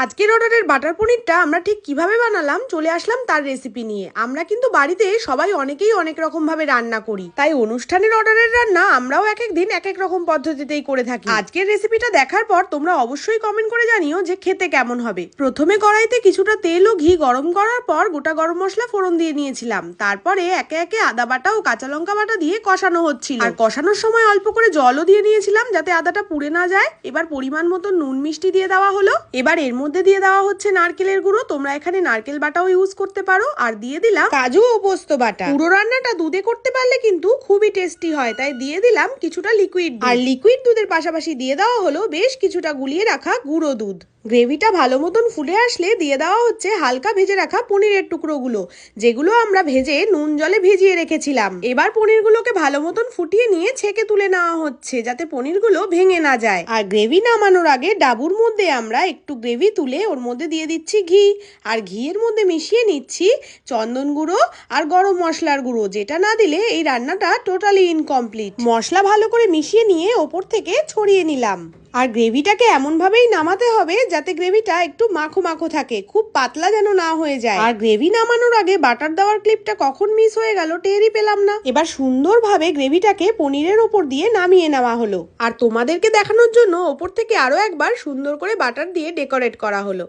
আজকের অর্ডারের বাটার পনিরটা আমরা ঠিক কিভাবে বানালাম চলে আসলাম তার রেসিপি নিয়ে। আমরা কিন্তু বাড়িতে সবাই অনেকেই অনেক রকম ভাবে রান্না করি, তাই অনুষ্ঠানের অর্ডারের রান্না আমরাও এক এক দিন এক এক রকম পদ্ধতিতেই করে থাকি। আজকের রেসিপিটা দেখার পর তোমরা অবশ্যই কমেন্ট করে জানিও যে খেতে কেমন হবে। প্রথমে কড়াইতে কিছুটা তেল ও ঘি গরম করার পর গোটা গরম মশলা ফোড়ন দিয়ে নিয়েছিলাম। তারপরে একে একে আদা বাটা ও কাঁচা লঙ্কা বাটা দিয়ে কষানো হচ্ছিল, আর কষানোর সময় অল্প করে জলও দিয়ে নিয়েছিলাম যাতে আদাটা পুড়ে না যায়। এবার পরিমাণ মতো নুন মিষ্টি দিয়ে দেওয়া হলো। এবার এর মধ্যে দিয়ে দেওয়া হচ্ছে নারকেলের গুঁড়ো, তোমরা এখানে নারকেল বাটাও ইউজ করতে পারো। আর দিয়ে দিলাম কাজু ও পোস্ত বাটা। পুরো রান্নাটা দুধে করতে পারলে কিন্তু খুবই টেস্টি হয়, তাই দিয়ে দিলাম কিছুটা লিকুইড দুধ। আর লিকুইড দুধের পাশাপাশি দিয়ে দেওয়া হলো বেশ কিছুটা গুলিয়ে রাখা গুঁড়ো দুধ। গ্রেভিটা ভালো মতন ফুটে আসলে দিয়ে দেওয়া হচ্ছে হালকা ভেজে রাখা পনিরের টুকরোগুলো, যেগুলো আমরা ভেজে নুন জলে ভিজিয়ে রেখেছিলাম। এবার পনিরগুলোকে ভালো মতন ফুটিয়ে নিয়ে ছেঁকে তুলে নেওয়া হচ্ছে যাতে পনিরগুলো ভেঙে না যায়। আর গ্রেভি নামানোর আগে ডাবুর মধ্যে আমরা একটু গ্রেভি তুলে ওর মধ্যে দিয়ে দিচ্ছি ঘি, আর ঘিয়ের মধ্যে মিশিয়ে নিচ্ছি চন্দন গুঁড়ো আর গরম মশলার গুঁড়ো, যেটা না দিলে এই রান্নাটা টোটালি ইনকমপ্লিট। মশলা ভালো করে মিশিয়ে নিয়ে ওপর থেকে ছড়িয়ে নিলাম। আর গ্রেভিটাকে এমন ভাবেই নামাতে হবে যাতে গ্রেভিটা একটু মাখো মাখো থাকে, খুব পাতলা যেন না হয়ে যায়। আর গ্রেভি নামানোর আগে বাটার দেওয়ার ক্লিপটা কখন মিস হয়ে গেল টেরই পেলাম না। এবার সুন্দরভাবে গ্রেভিটাকে পনিরের ওপর দিয়ে নামিয়ে নেওয়া হলো, আর তোমাদেরকে দেখানোর জন্য ওপর থেকে আরো একবার সুন্দর করে বাটার দিয়ে ডেকোরেট করা হলো।